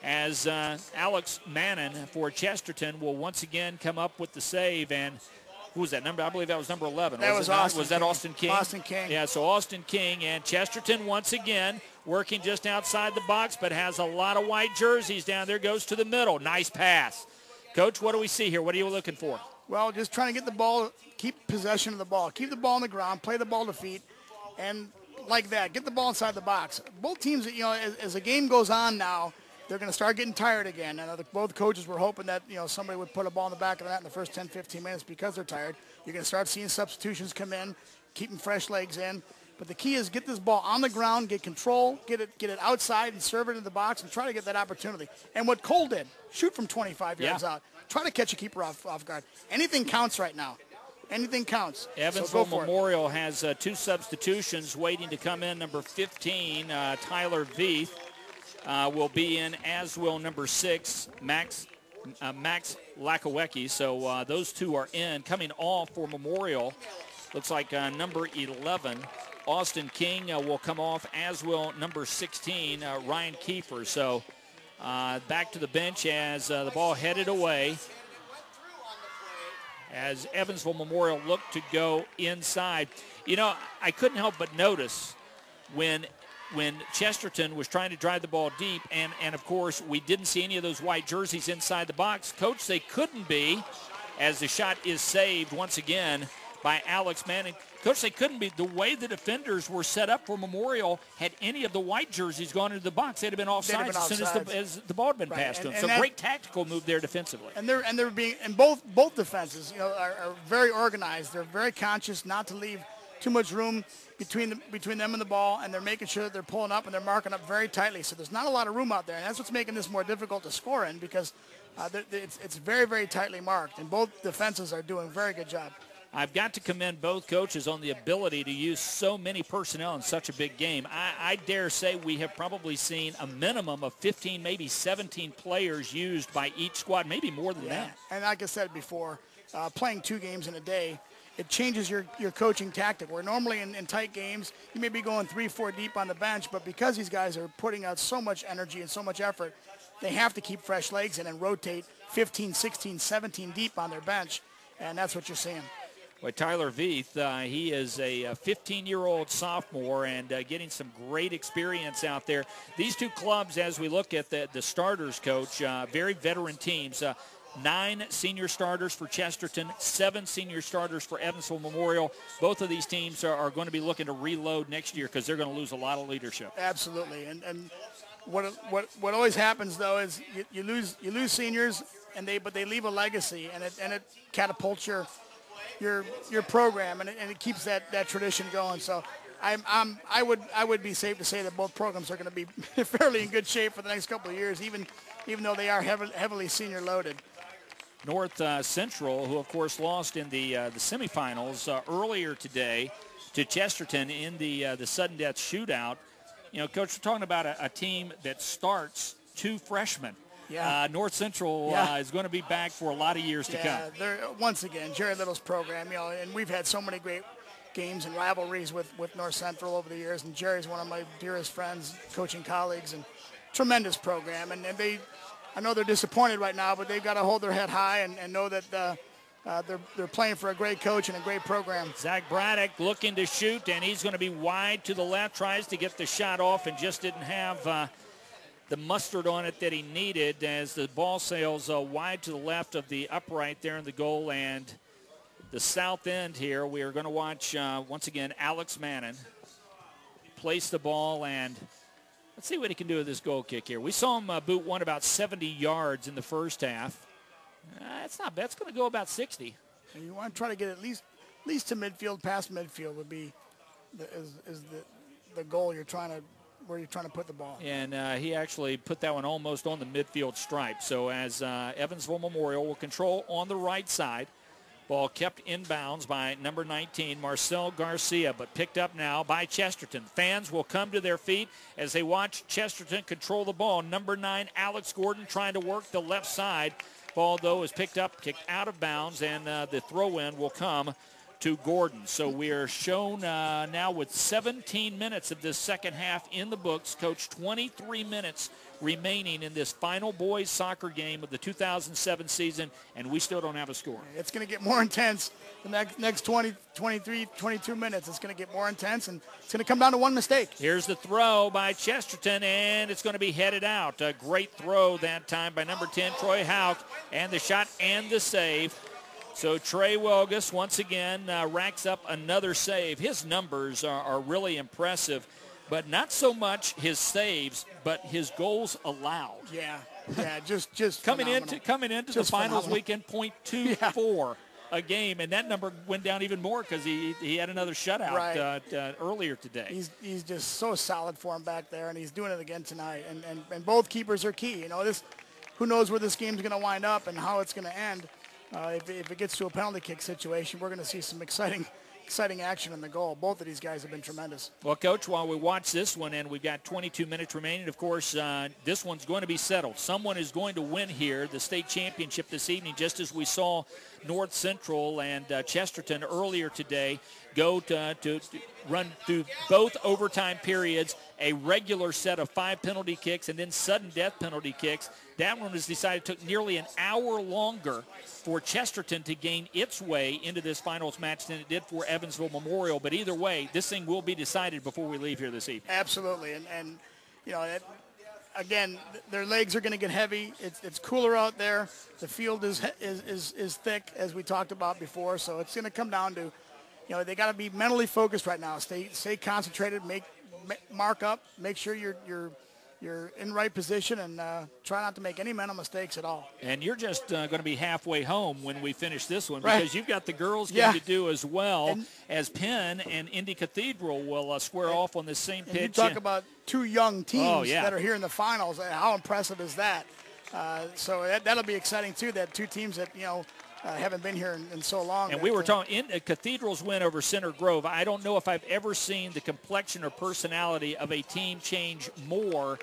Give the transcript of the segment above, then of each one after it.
as Alex Mannon for Chesterton will once again come up with the save. And who was that number? I believe that was number 11. That was Austin. Was that Austin King? Austin King. Yeah, so Austin King, and Chesterton once again working just outside the box, but has a lot of white jerseys down there. Goes to the middle. Nice pass. Coach, what do we see here? What are you looking for? Well, just trying to get the ball, keep possession of the ball, keep the ball on the ground, play the ball to feet, and like that, get the ball inside the box. Both teams, as the game goes on now, they're going to start getting tired again. And both coaches were hoping that, somebody would put a ball in the back of the net in the first 10, 15 minutes because they're tired. You're going to start seeing substitutions come in, keeping fresh legs in. But the key is get this ball on the ground, get control, get it outside and serve it in the box and try to get that opportunity. And what Cole did, shoot from 25 yards out. Try to catch a keeper off guard. Anything counts right now. Anything counts. Evansville Memorial has two substitutions waiting to come in. Number 15, Tyler Veith, will be in, as will number 6, Max Lakawecki. So those two are in. Coming off for Memorial, looks like number 11, Austin King, will come off, as will number 16, Ryan Kiefer. So back to the bench as the ball headed away, as Evansville Memorial looked to go inside. I couldn't help but notice when Chesterton was trying to drive the ball deep, and of course, we didn't see any of those white jerseys inside the box. Coach, they couldn't be, as the shot is saved once again by Alex Manning. Coach, they couldn't be. The way the defenders were set up for Memorial, had any of the white jerseys gone into the box, they'd have been offside as soon as the ball had been passed to them. So great tactical move there defensively. And both defenses, are very organized. They're very conscious not to leave too much room between them and the ball, and they're making sure that they're pulling up and they're marking up very tightly. So there's not a lot of room out there, and that's what's making this more difficult to score in, because it's very, very tightly marked, and both defenses are doing a very good job. I've got to commend both coaches on the ability to use so many personnel in such a big game. I dare say we have probably seen a minimum of 15, maybe 17 players used by each squad, maybe more than that. And like I said before, playing 2 games in a day, it changes your coaching tactic. Where normally in tight games, you may be going 3-4 deep on the bench, but because these guys are putting out so much energy and so much effort, they have to keep fresh legs in and rotate 15, 16, 17 deep on their bench, and that's what you're seeing. Well, Tyler Veith, he is a 15-year-old sophomore and getting some great experience out there. These two clubs, as we look at the starters, Coach, very veteran teams. 9 senior starters for Chesterton, 7 senior starters for Evansville Memorial. Both of these teams are going to be looking to reload next year because they're going to lose a lot of leadership. Absolutely, and what always happens though is you lose seniors, but they leave a legacy, and it catapults your program, and it keeps that tradition going. So I would be safe to say that both programs are going to be fairly in good shape for the next couple of years, even though they are heavily senior loaded. North Central, who of course lost in the semifinals earlier today to Chesterton in the sudden death shootout. Coach, we're talking about a team that starts 2 freshmen. Yeah. North Central is going to be back for a lot of years to come. They're, once again, Jerry Little's program, and we've had so many great games and rivalries with North Central over the years, and Jerry's one of my dearest friends, coaching colleagues, and tremendous program. And I know they're disappointed right now, but they've got to hold their head high and know that they're playing for a great coach and a great program. Zach Braddock looking to shoot, and he's going to be wide to the left, tries to get the shot off and just didn't have the mustard on it that he needed as the ball sails wide to the left of the upright there in the goal. And the south end here, we are going to watch, once again, Alex Mannon place the ball, and let's see what he can do with this goal kick here. We saw him boot one about 70 yards in the first half. That's not bad. It's going to go about 60. And you want to try to get at least to midfield, past midfield would be the goal where you're trying to put the ball. And he actually put that one almost on the midfield stripe. So as Evansville Memorial will control on the right side, ball kept inbounds by number 19, Marcel Garcia, but picked up now by Chesterton. Fans will come to their feet as they watch Chesterton control the ball. Number 9, Alex Gordon, trying to work the left side. Ball, though, is picked up, kicked out of bounds, and the throw-in will come to Gordon. So we are shown now with 17 minutes of this second half in the books. Coach, 23 minutes remaining in this final boys soccer game of the 2007 season, and we still don't have a score. It's going to get more intense the next 20, 23, 22 minutes. It's going to get more intense, and it's going to come down to one mistake. Here's the throw by Chesterton, and it's going to be headed out. A great throw that time by number 10, Troy Houck, and the shot and the save. So Trey Wilgus once again racks up another save. His numbers are really impressive, but not so much his saves, but his goals allowed. Yeah, just coming phenomenal. into Just the finals phenomenal. weekend, .24 a game, and that number went down even more because he had another shutout earlier today. He's just so solid for him back there, and he's doing it again tonight. And both keepers are key. You know, who knows where this game's going to wind up and how it's going to end. If it gets to a penalty kick situation, we're going to see some exciting action in the goal. Both of these guys have been tremendous. Well, Coach, while we watch this one, and we've got 22 minutes remaining, of course, this one's going to be settled. Someone is going to win here the state championship this evening, just as we saw North Central and Chesterton earlier today go to run through both overtime periods, a regular set of 5 penalty kicks, and then sudden death penalty kicks. That one was decided took nearly an hour longer for Chesterton to gain its way into this finals match than it did for Evansville Memorial. But either way, this thing will be decided before we leave here this evening. Absolutely. And you know, again, their legs are going to get heavy. It's cooler out there. The field is thick, as we talked about before. So it's going to come down to, you know, they got to be mentally focused right now. Stay concentrated, mark up, make sure you're in right position, and try not to make any mental mistakes at all. And you're just going to be halfway home when we finish this one, right, because you've got the girls game to do as well, as Penn and Indy Cathedral will square off on this same pitch. You talk about two young teams yeah, that are here in the finals. How impressive is that? So that'll be exciting too. That two teams that, you know, haven't been here in so long. And we were talking in Cathedral's win over Center Grove. I don't know if I've ever seen the complexion or personality of a team change more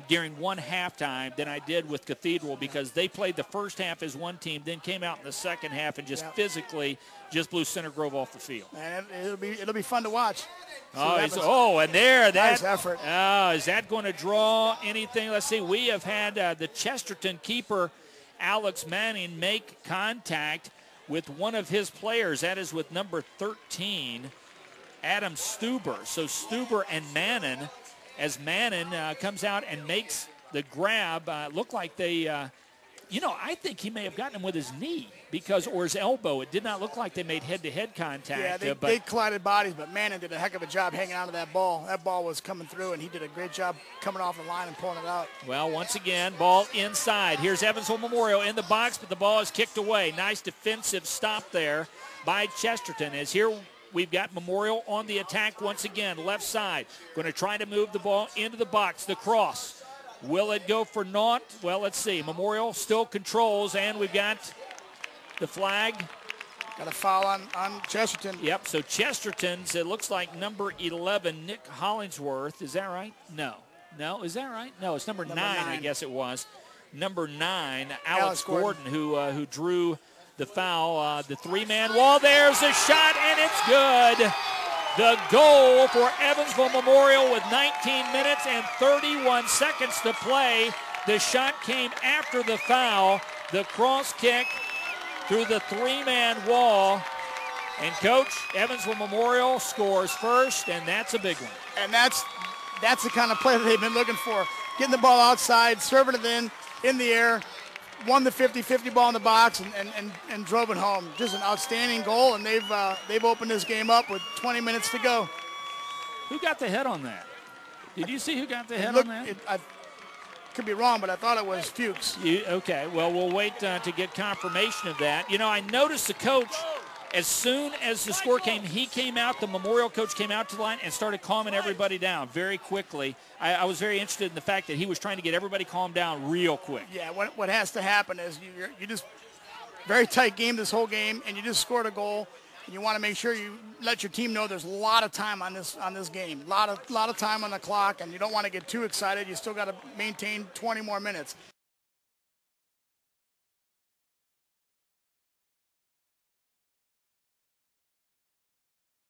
during one halftime than I did with Cathedral, because they played the first half as one team, then came out in the second half and just physically just blew Center Grove off the field. And it'll be fun to watch. And there, nice effort. Is that going to draw anything? Let's see. We have had the Chesterton keeper, Alex Manning, make contact with one of his players. That is with number 13, Adam Stuber. So Stuber and Manning, as Manning comes out and makes the grab, look like they, I think he may have gotten him with his knee or his elbow. It did not look like they made head-to-head contact. Yeah, they collided bodies, but Manning did a heck of a job hanging on to that ball. That ball was coming through, and he did a great job coming off the line and pulling it out. Well, once again, ball inside. Here's Evansville Memorial in the box, but the ball is kicked away. Nice defensive stop there by Chesterton, as here we've got Memorial on the attack once again, left side. Going to try to move the ball into the box. The cross. Will it go for naught? Well, let's see. Memorial still controls, and we've got the flag. Got a foul on Chesterton. Yep, so Chesterton's, it looks like number 11, Nick Hollingsworth. Is that right? No, is that right? No, it's number 9, I guess it was. Number 9, Alex Gordon, who drew the foul. The three-man wall, there's the shot, and it's good. The goal for Evansville Memorial with 19 minutes and 31 seconds to play. The shot came after the foul. The cross kick through the three-man wall. And, Coach, Evansville Memorial scores first, and that's a big one. And that's the kind of play that they've been looking for. Getting the ball outside, serving it in the air, won the 50-50 ball in the box, and drove it home. Just an outstanding goal, and they've opened this game up with 20 minutes to go. Who got the head on that? Did you see who got the head on that? I could be wrong, but I thought it was Fuchs. Okay, well, we'll wait to get confirmation of that. You know, I noticed the coach, as soon as the score came, he came out, the Memorial coach came out to the line and started calming everybody down very quickly. I was very interested in the fact that he was trying to get everybody calmed down real quick. Yeah, what has to happen is you just very tight game this whole game, and you just scored a goal, and you want to make sure you let your team know there's a lot of time on this game, a lot of time on the clock, and you don't want to get too excited. You still got to maintain 20 more minutes.